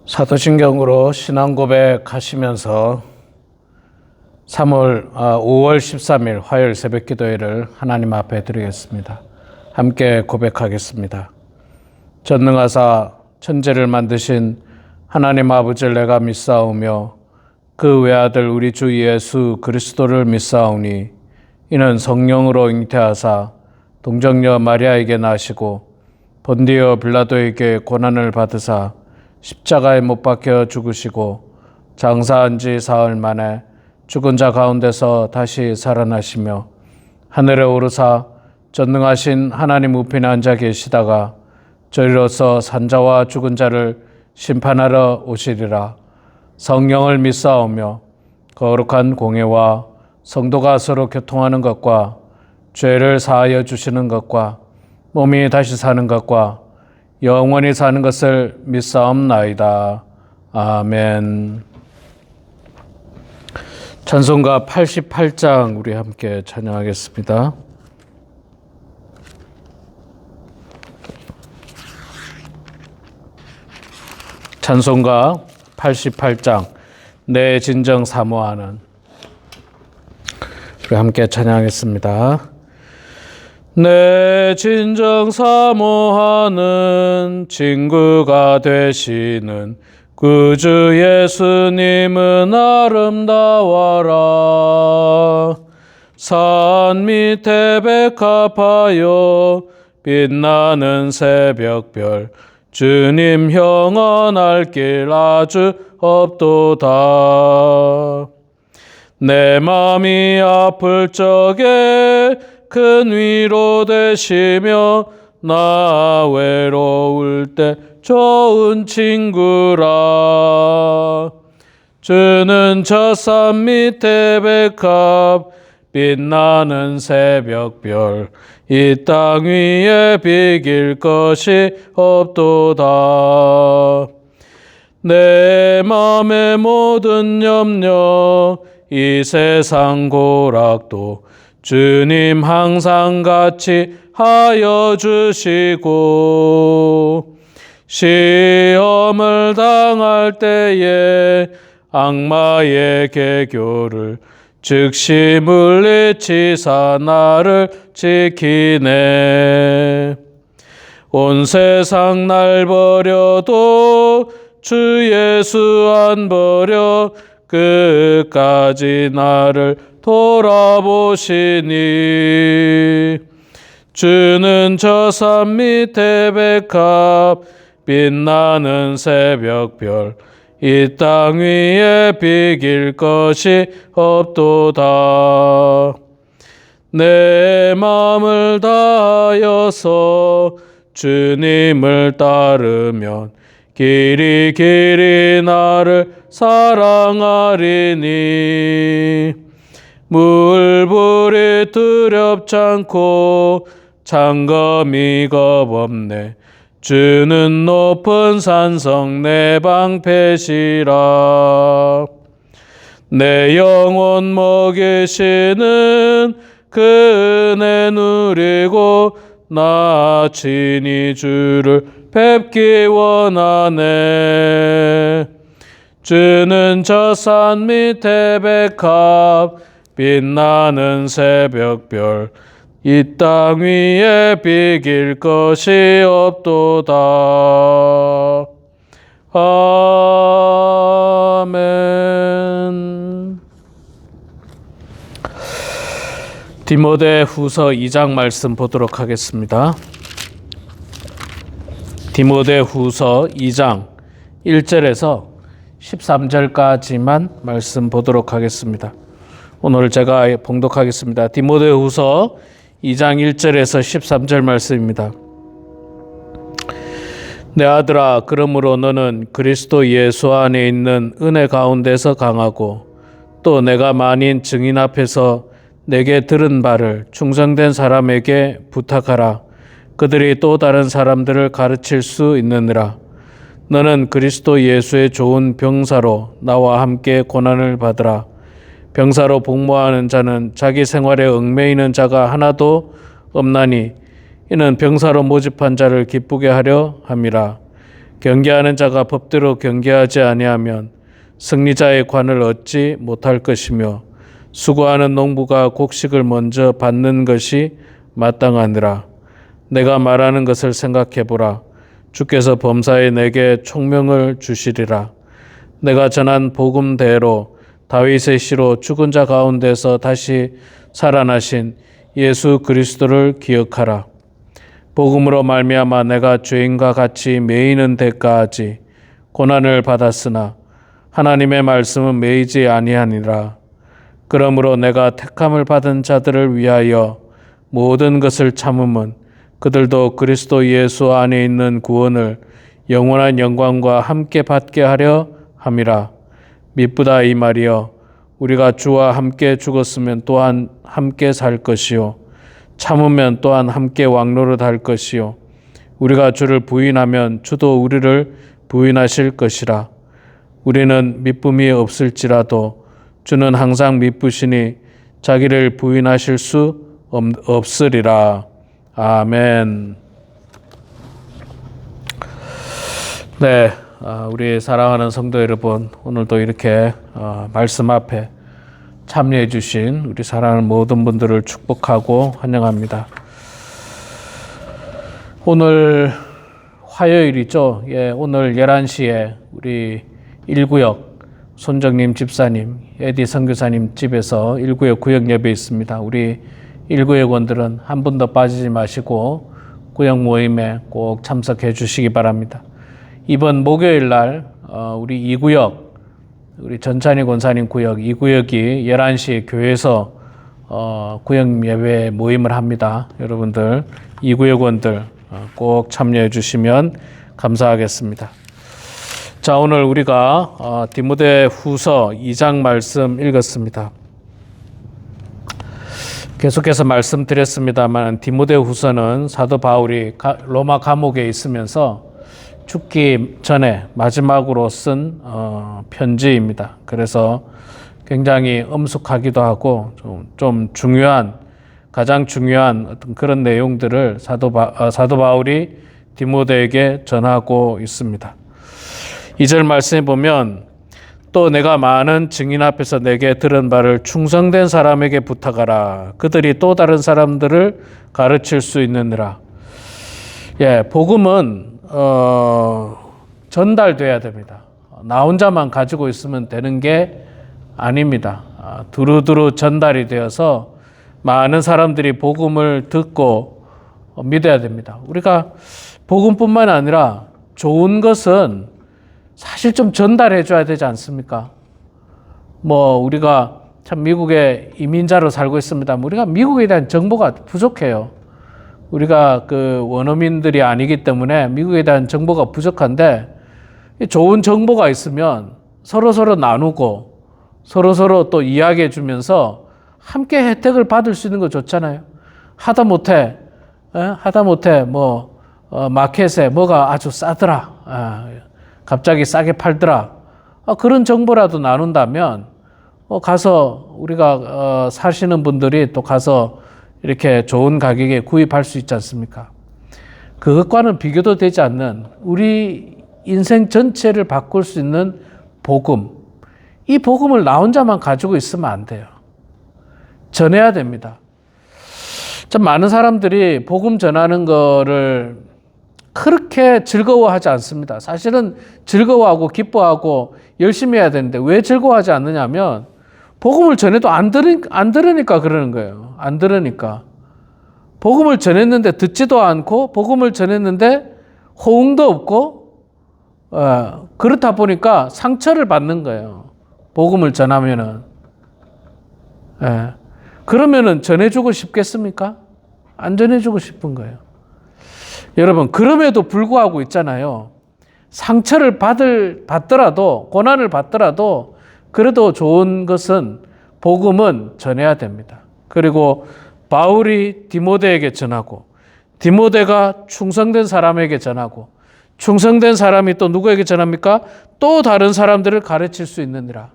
사도신경으로 신앙 고백하시면서 5월 13일 화요일 새벽 기도회를 하나님 앞에 드리겠습니다. 함께 고백하겠습니다. 전능하사 천지를 만드신 하나님 아버지를 내가 믿사오며 그 외아들 우리 주 예수 그리스도를 믿사오니 이는 성령으로 잉태하사 동정녀 마리아에게 나시고 본디오 빌라도에게 고난을 받으사 십자가에 못 박혀 죽으시고 장사한 지 사흘 만에 죽은 자 가운데서 다시 살아나시며 하늘에 오르사 전능하신 하나님 우편에 앉아 계시다가 저리로서 산자와 죽은 자를 심판하러 오시리라. 성령을 믿사오며 거룩한 공예와 성도가 서로 교통하는 것과 죄를 사하여 주시는 것과 몸이 다시 사는 것과 영원히 사는 것을 믿사옵나이다. 아멘. 찬송가 88장 우리 함께 찬양하겠습니다. 찬송가 88장 내 진정 사모하는 우리 함께 찬양하겠습니다. 내 진정 사모하는 친구가 되시는 구주 예수님은 아름다워라. 산 밑에 백합하여 빛나는 새벽별 주님 형언할 길 아주 없도다. 내 맘이 아플 적에 큰 위로 되시며 나 외로울 때 좋은 친구라. 주는 저 산 밑에 백합 빛나는 새벽별 이 땅 위에 비길 것이 없도다. 내 맘의 모든 염려 이 세상 고락도 주님 항상 같이 하여 주시고 시험을 당할 때에 악마의 계교를 즉시 물리치사 나를 지키네. 온 세상 날 버려도 주 예수 안 버려 끝까지 나를 돌아보시니. 주는 저 산 밑에 백합 빛나는 새벽별 이 땅 위에 비길 것이 없도다. 내 마음을 다하여서 주님을 따르면 길이 길이 나를 사랑하리니. 물불이 두렵지 않고 창검이 겁없네. 주는 높은 산성 내 방패시라. 내 영혼 먹이시는 그 은혜 누리고 나 친히 주를 뵙기 원하네. 주는 저 산 밑에 백합 빛나는 새벽별 이 땅 위에 비길 것이 없도다. 아멘. 디모데후서 2장 말씀 보도록 하겠습니다. 디모데후서 2장 1절에서 13절까지만 말씀 보도록 하겠습니다. 오늘 제가 봉독하겠습니다. 디모데후서 2장 1절에서 13절 말씀입니다. 내 아들아, 그러므로 너는 그리스도 예수 안에 있는 은혜 가운데서 강하고 또 내가 만인 증인 앞에서 내게 들은 바를 충성된 사람에게 부탁하라. 그들이 또 다른 사람들을 가르칠 수 있느니라. 너는 그리스도 예수의 좋은 병사로 나와 함께 고난을 받으라. 병사로 복무하는 자는 자기 생활에 얽매이는 자가 하나도 없나니 이는 병사로 모집한 자를 기쁘게 하려 함이라. 경계하는 자가 법대로 경계하지 아니하면 승리자의 관을 얻지 못할 것이며 수고하는 농부가 곡식을 먼저 받는 것이 마땅하니라. 내가 말하는 것을 생각해 보라. 주께서 범사에 내게 총명을 주시리라. 내가 전한 복음대로 다윗의 시로 죽은 자 가운데서 다시 살아나신 예수 그리스도를 기억하라. 복음으로 말미암아 내가 죄인과 같이 매이는 데까지 고난을 받았으나 하나님의 말씀은 매이지 아니하니라. 그러므로 내가 택함을 받은 자들을 위하여 모든 것을 참음은 그들도 그리스도 예수 안에 있는 구원을 영원한 영광과 함께 받게 하려 함이라. 미쁘다 이 말이여. 우리가 주와 함께 죽었으면 또한 함께 살 것이요 참으면 또한 함께 왕노릇 할 것이요 우리가 주를 부인하면 주도 우리를 부인하실 것이라. 우리는 미쁨이 없을지라도 주는 항상 미쁘시니 자기를 부인하실 수 없으리라. 아멘. 네, 우리 사랑하는 성도 여러분, 오늘도 이렇게 말씀 앞에 참여해 주신 우리 사랑하는 모든 분들을 축복하고 환영합니다. 오늘 화요일이죠. 예, 오늘 11시에 우리 1구역 손정님 집사님, 에디 선교사님 집에서 1구역 구역 예배 있습니다. 우리 1구역원들은 한 분도 빠지지 마시고 구역 모임에 꼭 참석해 주시기 바랍니다. 이번 목요일 날 우리 2구역, 우리 전찬희 권사님 구역 2구역이 11시에 교회에서 구역 예배 모임을 합니다. 여러분들 2구역원들 꼭 참여해 주시면 감사하겠습니다. 자, 오늘 우리가 디모데 후서 2장 말씀 읽었습니다. 계속해서 말씀드렸습니다만 디모데 후서는 사도 바울이 로마 감옥에 있으면서 죽기 전에 마지막으로 쓴 편지입니다. 그래서 굉장히 엄숙하기도 하고 좀 중요한, 가장 중요한 어떤 그런 내용들을 사도 바울이 디모데에게 전하고 있습니다. 2절 말씀에 보면 또 내가 많은 증인 앞에서 내게 들은 바를 충성된 사람에게 부탁하라. 그들이 또 다른 사람들을 가르칠 수 있느니라. 예, 복음은 전달돼야 됩니다. 나 혼자만 가지고 있으면 되는 게 아닙니다. 두루두루 전달이 되어서 많은 사람들이 복음을 듣고 믿어야 됩니다. 우리가 복음뿐만 아니라 좋은 것은 사실 좀 전달해 줘야 되지 않습니까? 우리가 참 미국에 이민자로 살고 있습니다. 우리가 미국에 대한 정보가 부족해요. 우리가 그 원어민들이 아니기 때문에 미국에 대한 정보가 부족한데 좋은 정보가 있으면 서로 나누고 서로 또 이야기해 주면서 함께 혜택을 받을 수 있는 거 좋잖아요. 하다못해 마켓에 뭐가 아주 싸더라. 갑자기 싸게 팔더라. 그런 정보라도 나눈다면 가서 우리가 사시는 분들이 또 가서 이렇게 좋은 가격에 구입할 수 있지 않습니까? 그것과는 비교도 되지 않는 우리 인생 전체를 바꿀 수 있는 복음. 이 복음을 나 혼자만 가지고 있으면 안 돼요. 전해야 됩니다. 참 많은 사람들이 복음 전하는 거를 그렇게 즐거워하지 않습니다. 사실은 즐거워하고 기뻐하고 열심히 해야 되는데 왜 즐거워하지 않느냐면 복음을 전해도 안 들으니까 그러는 거예요. 안 들으니까. 복음을 전했는데 듣지도 않고 복음을 전했는데 호응도 없고 그렇다 보니까 상처를 받는 거예요. 복음을 전하면은. 그러면은 전해주고 싶겠습니까? 안 전해주고 싶은 거예요. 여러분, 그럼에도 불구하고 있잖아요. 상처를 받더라도, 고난을 받더라도, 그래도 좋은 것은 복음은 전해야 됩니다. 그리고 바울이 디모데에게 전하고, 디모데가 충성된 사람에게 전하고, 충성된 사람이 또 누구에게 전합니까? 또 다른 사람들을 가르칠 수 있느니라.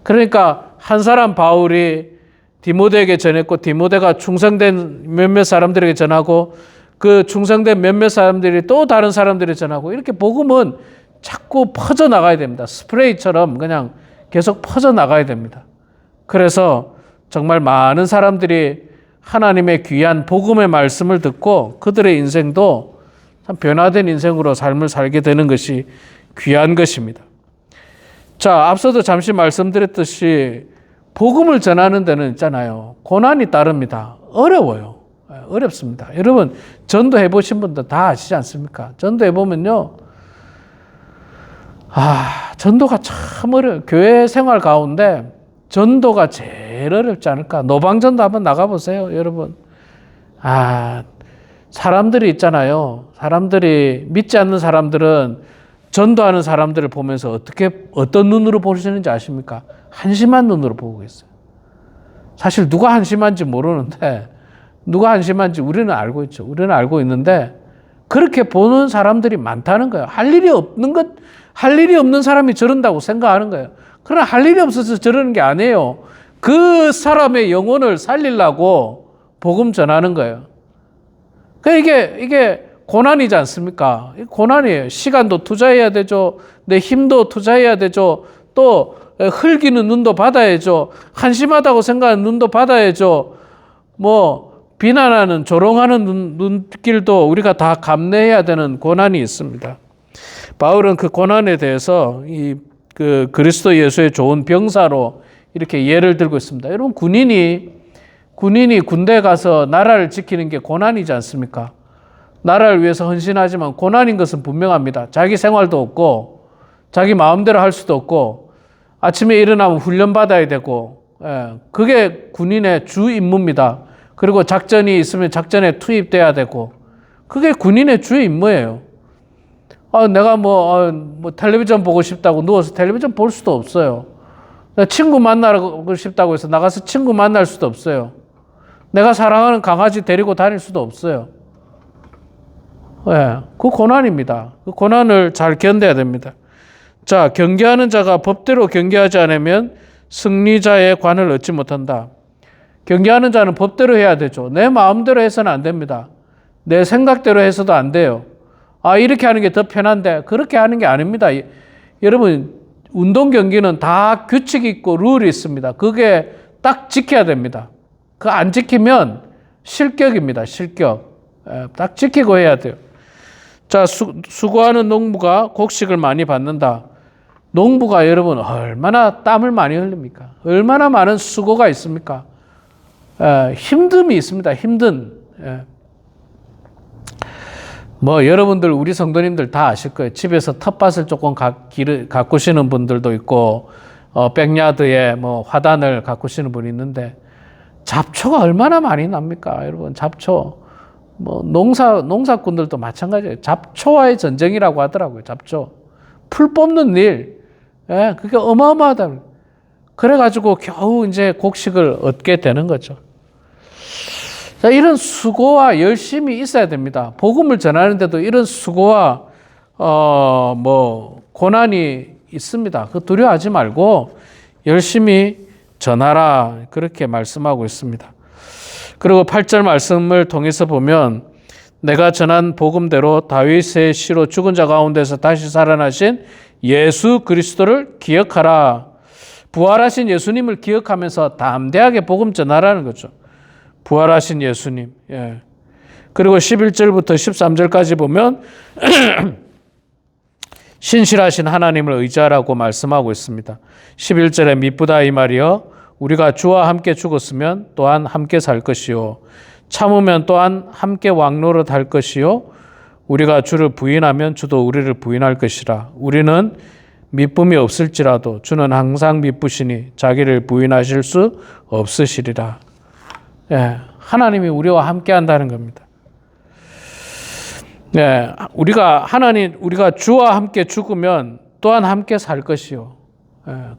그러니까 한 사람 바울이 디모데에게 전했고, 디모데가 충성된 몇몇 사람들에게 전하고, 그 충성된 몇몇 사람들이 또 다른 사람들이 전하고 이렇게 복음은 자꾸 퍼져나가야 됩니다. 스프레이처럼 그냥 계속 퍼져나가야 됩니다. 그래서 정말 많은 사람들이 하나님의 귀한 복음의 말씀을 듣고 그들의 인생도 참 변화된 인생으로 삶을 살게 되는 것이 귀한 것입니다. 자, 앞서도 잠시 말씀드렸듯이 복음을 전하는 데는 있잖아요. 고난이 따릅니다. 어려워요. 어렵습니다. 여러분 전도해 보신 분들 다 아시지 않습니까? 전도해 보면요. 전도가 참 어려워요. 교회 생활 가운데 전도가 제일 어렵지 않을까? 노방전도 한번 나가보세요, 여러분. 사람들이 있잖아요. 사람들이 믿지 않는 사람들은 전도하는 사람들을 보면서 어떤 눈으로 보시는지 아십니까? 한심한 눈으로 보고 있어요. 사실 누가 한심한지 모르는데, 누가 한심한지 우리는 알고 있죠. 우리는 알고 있는데, 그렇게 보는 사람들이 많다는 거예요. 할 일이 없는 사람이 저런다고 생각하는 거예요. 그러나 할 일이 없어서 저러는 게 아니에요. 그 사람의 영혼을 살리려고 복음 전하는 거예요. 이게 고난이지 않습니까? 고난이에요. 시간도 투자해야 되죠. 내 힘도 투자해야 되죠. 또 흘기는 눈도 받아야죠. 한심하다고 생각하는 눈도 받아야죠. 비난하는 조롱하는 눈길도 우리가 다 감내해야 되는 고난이 있습니다. 바울은 그 고난에 대해서 그 그리스도 예수의 좋은 병사로 이렇게 예를 들고 있습니다. 여러분 군인이 군대에 가서 나라를 지키는 게 고난이지 않습니까? 나라를 위해서 헌신하지만 고난인 것은 분명합니다. 자기 생활도 없고 자기 마음대로 할 수도 없고 아침에 일어나면 훈련받아야 되고 그게 군인의 주 임무입니다. 그리고 작전이 있으면 작전에 투입돼야 되고 그게 군인의 주 임무예요. 내가 텔레비전 보고 싶다고 누워서 텔레비전 볼 수도 없어요. 내가 친구 만나고 싶다고 해서 나가서 친구 만날 수도 없어요. 내가 사랑하는 강아지 데리고 다닐 수도 없어요. 그 고난입니다. 그 고난을 잘 견뎌야 됩니다. 자, 경계하는 자가 법대로 경계하지 않으면 승리자의 관을 얻지 못한다. 경계하는 자는 법대로 해야 되죠. 내 마음대로 해서는 안 됩니다. 내 생각대로 해서도 안 돼요. 이렇게 하는 게 더 편한데 그렇게 하는 게 아닙니다. 여러분 운동 경기는 다 규칙이 있고 룰이 있습니다. 그게 딱 지켜야 됩니다. 그거 안 지키면 실격입니다. 실격. 딱 지키고 해야 돼요. 자, 수고하는 농부가 곡식을 많이 받는다. 농부가 여러분 얼마나 땀을 많이 흘립니까? 얼마나 많은 수고가 있습니까? 힘듦이 있습니다. 여러분들 우리 성도님들 다 아실 거예요. 집에서 텃밭을 조금 가꾸시는 분들도 있고 백야드에 화단을 가꾸시는 분이 있는데 잡초가 얼마나 많이 납니까? 여러분 잡초 농사꾼들도 마찬가지예요. 잡초와의 전쟁이라고 하더라고요. 잡초 풀 뽑는 일 그게 어마어마하다. 그래가지고 겨우 이제 곡식을 얻게 되는 거죠. 자, 이런 수고와 열심이 있어야 됩니다. 복음을 전하는데도 이런 수고와 고난이 있습니다. 그 두려워하지 말고 열심히 전하라 그렇게 말씀하고 있습니다. 그리고 8절 말씀을 통해서 보면 내가 전한 복음대로 다윗의 시로 죽은 자 가운데서 다시 살아나신 예수 그리스도를 기억하라. 부활하신 예수님을 기억하면서 담대하게 복음 전하라는 거죠. 부활하신 예수님. 그리고 11절부터 13절까지 보면 신실하신 하나님을 의지하라고 말씀하고 있습니다. 11절에 미쁘다 이 말이여 우리가 주와 함께 죽었으면 또한 함께 살 것이요 참으면 또한 함께 왕노릇 할 것이요 우리가 주를 부인하면 주도 우리를 부인할 것이라. 우리는 미쁨이 없을지라도 주는 항상 미쁘시니 자기를 부인하실 수 없으시리라. 하나님이 우리와 함께 한다는 겁니다. 우리가 주와 함께 죽으면 또한 함께 살 것이요.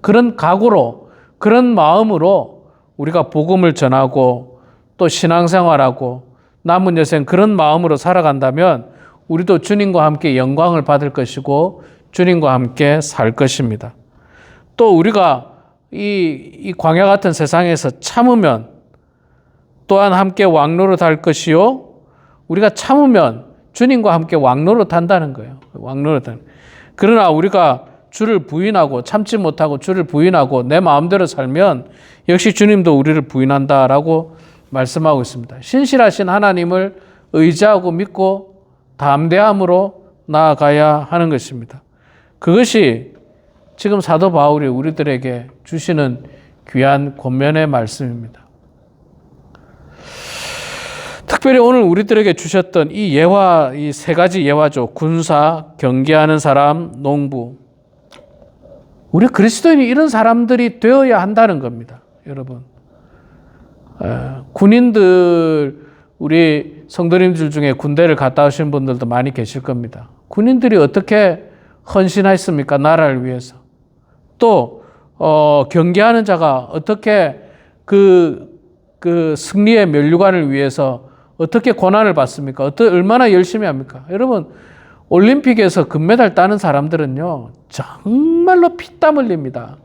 그런 각오로, 그런 마음으로 우리가 복음을 전하고 또 신앙생활하고 남은 여생 그런 마음으로 살아간다면 우리도 주님과 함께 영광을 받을 것이고 주님과 함께 살 것입니다. 또 우리가 이 광야 같은 세상에서 참으면 또한 함께 왕노릇 할 것이요 우리가 참으면 주님과 함께 왕노릇 한다는 거예요. 왕노릇 하는. 그러나 우리가 주를 부인하고 참지 못하고 주를 부인하고 내 마음대로 살면 역시 주님도 우리를 부인한다라고 말씀하고 있습니다. 신실하신 하나님을 의지하고 믿고 담대함으로 나아가야 하는 것입니다. 그것이 지금 사도 바울이 우리들에게 주시는 귀한 권면의 말씀입니다. 특별히 오늘 우리들에게 주셨던 이 예화, 이 세 가지 예화죠. 군사, 경계하는 사람, 농부. 우리 그리스도인이 이런 사람들이 되어야 한다는 겁니다. 여러분. 군인들, 우리 성도님들 중에 군대를 갔다 오신 분들도 많이 계실 겁니다. 군인들이 어떻게 헌신했습니까? 나라를 위해서. 또 경계하는 자가 어떻게 그 승리의 면류관을 위해서 어떻게 고난을 받습니까? 얼마나 열심히 합니까? 여러분, 올림픽에서 금메달 따는 사람들은요, 정말로 피땀 흘립니다.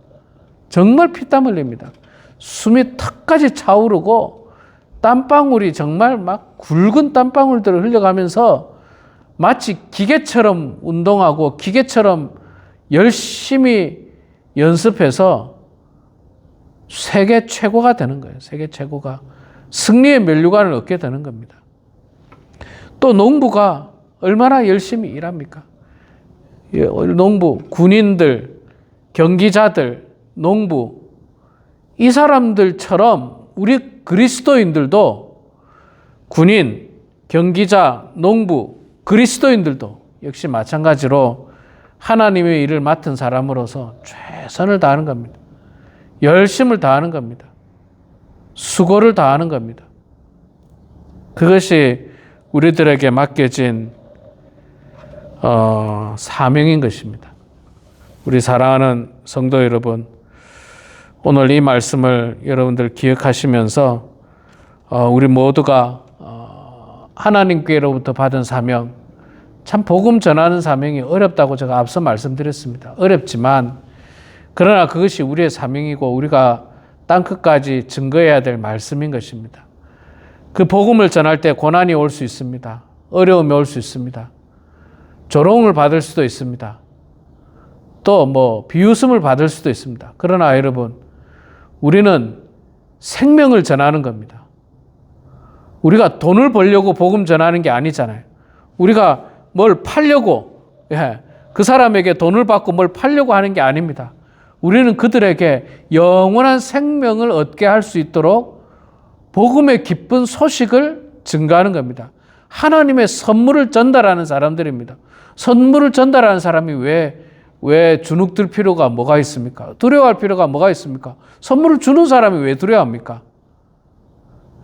정말 피땀 흘립니다. 숨이 턱까지 차오르고 땀방울이 정말 막 굵은 땀방울들을 흘려가면서 마치 기계처럼 운동하고 기계처럼 열심히 연습해서 세계 최고가 되는 거예요. 세계 최고가. 승리의 면류관을 얻게 되는 겁니다. 또 농부가 얼마나 열심히 일합니까? 농부, 군인들, 경기자들, 농부, 이 사람들처럼 우리 그리스도인들도 군인, 경기자, 농부, 그리스도인들도 역시 마찬가지로 하나님의 일을 맡은 사람으로서 최선을 다하는 겁니다. 열심을 다하는 겁니다. 수고를 다하는 겁니다. 그것이 우리들에게 맡겨진 사명인 것입니다. 우리 사랑하는 성도 여러분, 오늘 이 말씀을 여러분들 기억하시면서 우리 모두가 하나님께로부터 받은 사명, 참 복음 전하는 사명이 어렵다고 제가 앞서 말씀드렸습니다. 어렵지만 그러나 그것이 우리의 사명이고 우리가 땅끝까지 증거해야 될 말씀인 것입니다. 그 복음을 전할 때 고난이 올 수 있습니다. 어려움이 올 수 있습니다. 조롱을 받을 수도 있습니다. 또 비웃음을 받을 수도 있습니다. 그러나 여러분, 우리는 생명을 전하는 겁니다. 우리가 돈을 벌려고 복음 전하는 게 아니잖아요. 우리가 뭘 팔려고, 그 사람에게 돈을 받고 뭘 팔려고 하는 게 아닙니다. 우리는 그들에게 영원한 생명을 얻게 할 수 있도록 복음의 기쁜 소식을 증가하는 겁니다. 하나님의 선물을 전달하는 사람들입니다. 선물을 전달하는 사람이 왜 주눅들 필요가 뭐가 있습니까? 두려워할 필요가 뭐가 있습니까? 선물을 주는 사람이 왜 두려워합니까?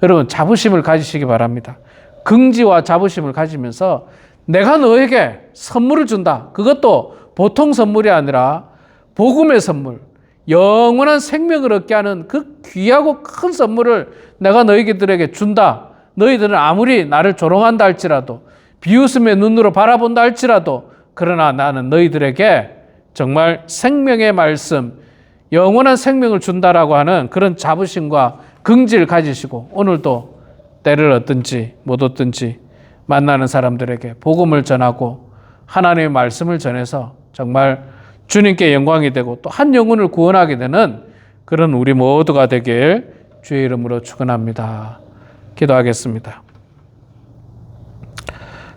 여러분, 자부심을 가지시기 바랍니다. 긍지와 자부심을 가지면서 내가 너에게 선물을 준다. 그것도 보통 선물이 아니라 복음의 선물, 영원한 생명을 얻게 하는 그 귀하고 큰 선물을 내가 너희들에게 준다. 너희들은 아무리 나를 조롱한다 할지라도, 비웃음의 눈으로 바라본다 할지라도, 그러나 나는 너희들에게 정말 생명의 말씀, 영원한 생명을 준다라고 하는 그런 자부심과 긍지를 가지시고 오늘도 때를 얻든지 못 얻든지 만나는 사람들에게 복음을 전하고 하나님의 말씀을 전해서 정말 주님께 영광이 되고 또 한 영혼을 구원하게 되는 그런 우리 모두가 되길 주의 이름으로 축원합니다. 기도하겠습니다.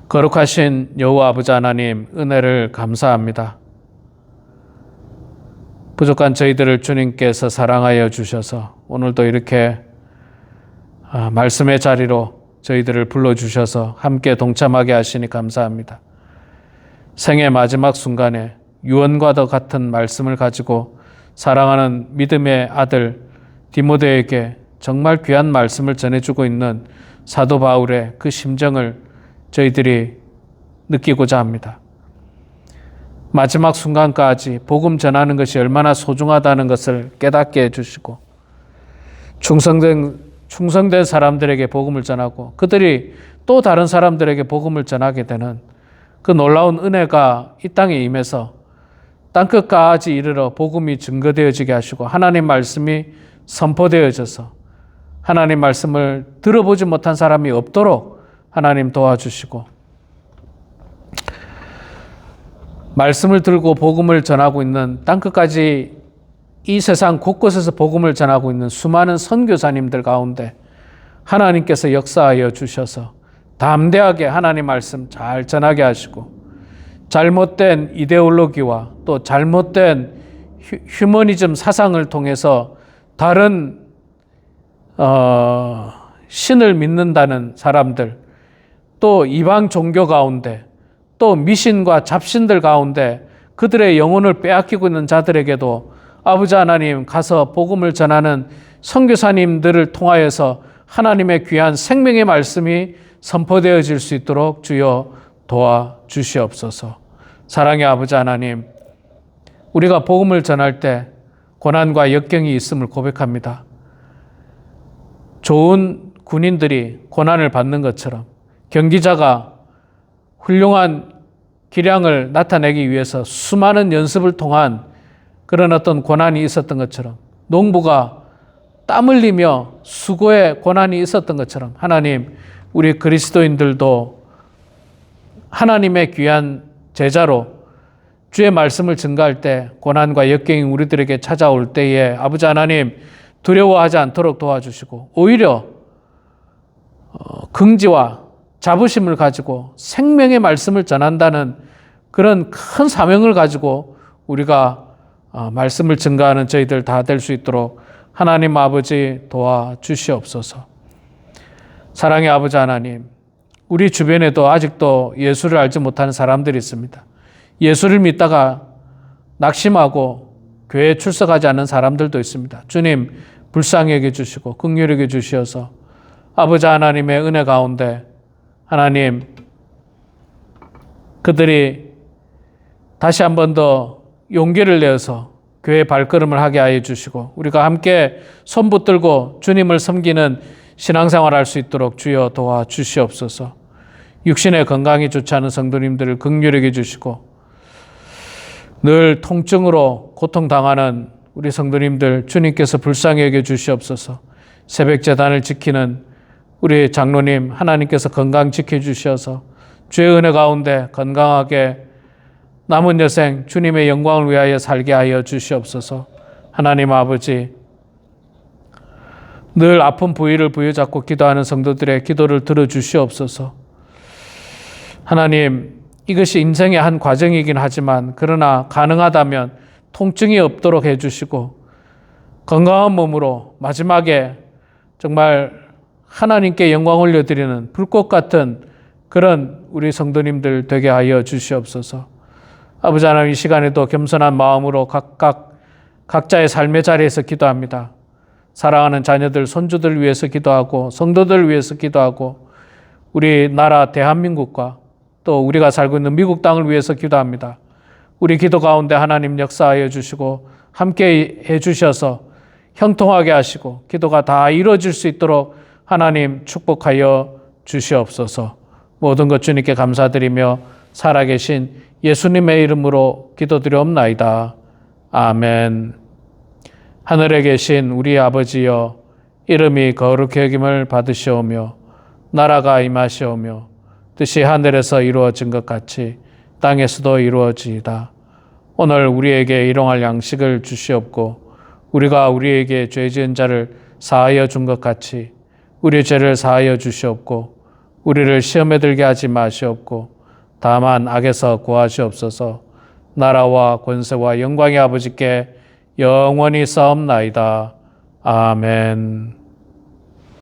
거룩하신 여호와 아버지 하나님, 은혜를 감사합니다. 부족한 저희들을 주님께서 사랑하여 주셔서 오늘도 이렇게 말씀의 자리로 저희들을 불러주셔서 함께 동참하게 하시니 감사합니다. 생의 마지막 순간에 유언과도 같은 말씀을 가지고 사랑하는 믿음의 아들 디모데에게 정말 귀한 말씀을 전해주고 있는 사도 바울의 그 심정을 저희들이 느끼고자 합니다. 마지막 순간까지 복음 전하는 것이 얼마나 소중하다는 것을 깨닫게 해주시고 충성된 사람들에게 복음을 전하고 그들이 또 다른 사람들에게 복음을 전하게 되는 그 놀라운 은혜가 이 땅에 임해서 땅끝까지 이르러 복음이 증거되어지게 하시고 하나님 말씀이 선포되어져서 하나님 말씀을 들어보지 못한 사람이 없도록 하나님 도와주시고 말씀을 들고 복음을 전하고 있는 땅끝까지 이 세상 곳곳에서 복음을 전하고 있는 수많은 선교사님들 가운데 하나님께서 역사하여 주셔서 담대하게 하나님 말씀 잘 전하게 하시고 잘못된 이데올로기와 또 잘못된 휴머니즘 사상을 통해서 다른 신을 믿는다는 사람들, 또 이방 종교 가운데, 또 미신과 잡신들 가운데 그들의 영혼을 빼앗기고 있는 자들에게도 아버지 하나님 가서 복음을 전하는 선교사님들을 통하여서 하나님의 귀한 생명의 말씀이 선포되어질 수 있도록 주여 도와주시옵소서. 사랑의 아버지 하나님, 우리가 복음을 전할 때 고난과 역경이 있음을 고백합니다. 좋은 군인들이 고난을 받는 것처럼 경기자가 훌륭한 기량을 나타내기 위해서 수많은 연습을 통한 그런 어떤 고난이 있었던 것처럼 농부가 땀 흘리며 수고의 고난이 있었던 것처럼 하나님, 우리 그리스도인들도 하나님의 귀한 제자로 주의 말씀을 증거할 때 고난과 역경이 우리들에게 찾아올 때에 아버지 하나님 두려워하지 않도록 도와주시고 오히려 긍지와 자부심을 가지고 생명의 말씀을 전한다는 그런 큰 사명을 가지고 우리가 말씀을 증거하는 저희들 다 될 수 있도록 하나님 아버지 도와주시옵소서. 사랑의 아버지 하나님, 우리 주변에도 아직도 예수를 알지 못하는 사람들이 있습니다. 예수를 믿다가 낙심하고 교회에 출석하지 않는 사람들도 있습니다. 주님 불쌍히 여겨주시고 긍휼히 여겨주시어서 아버지 하나님의 은혜 가운데 하나님 그들이 다시 한 번 더 용기를 내어서 교회 발걸음을 하게 하여 주시고 우리가 함께 손 붙들고 주님을 섬기는 신앙생활 할 수 있도록 주여 도와주시옵소서. 육신의 건강이 좋지 않은 성도님들을 긍휼히 여겨주시고 늘 통증으로 고통당하는 우리 성도님들 주님께서 불쌍히 여겨주시옵소서. 새벽 제단을 지키는 우리 장로님 하나님께서 건강 지켜주셔서 주의 은혜 가운데 건강하게 남은 여생 주님의 영광을 위하여 살게 하여 주시옵소서. 하나님 아버지, 늘 아픈 부위를 부여잡고 기도하는 성도들의 기도를 들어주시옵소서. 하나님, 이것이 인생의 한 과정이긴 하지만 그러나 가능하다면 통증이 없도록 해주시고 건강한 몸으로 마지막에 정말 하나님께 영광 올려드리는 불꽃 같은 그런 우리 성도님들 되게 하여 주시옵소서. 아버지 하나님, 이 시간에도 겸손한 마음으로 각자의 삶의 자리에서 기도합니다. 사랑하는 자녀들, 손주들 위해서 기도하고 성도들 위해서 기도하고 우리 나라 대한민국과 또 우리가 살고 있는 미국 땅을 위해서 기도합니다. 우리 기도 가운데 하나님 역사하여 주시고 함께 해 주셔서 형통하게 하시고 기도가 다 이루어질 수 있도록 하나님 축복하여 주시옵소서. 모든 것 주님께 감사드리며 살아계신 예수님의 이름으로 기도드리옵나이다. 아멘. 하늘에 계신 우리 아버지여, 이름이 거룩히 여김을 받으시오며 나라가 임하시오며 뜻이 하늘에서 이루어진 것 같이 땅에서도 이루어지이다. 오늘 우리에게 일용할 양식을 주시옵고 우리가 우리에게 죄 지은 자를 사하여 준 것 같이 우리 죄를 사하여 주시옵고 우리를 시험에 들게 하지 마시옵고 다만 악에서 구하시옵소서. 나라와 권세와 영광의 아버지께 영원히 싸움나이다. 아멘.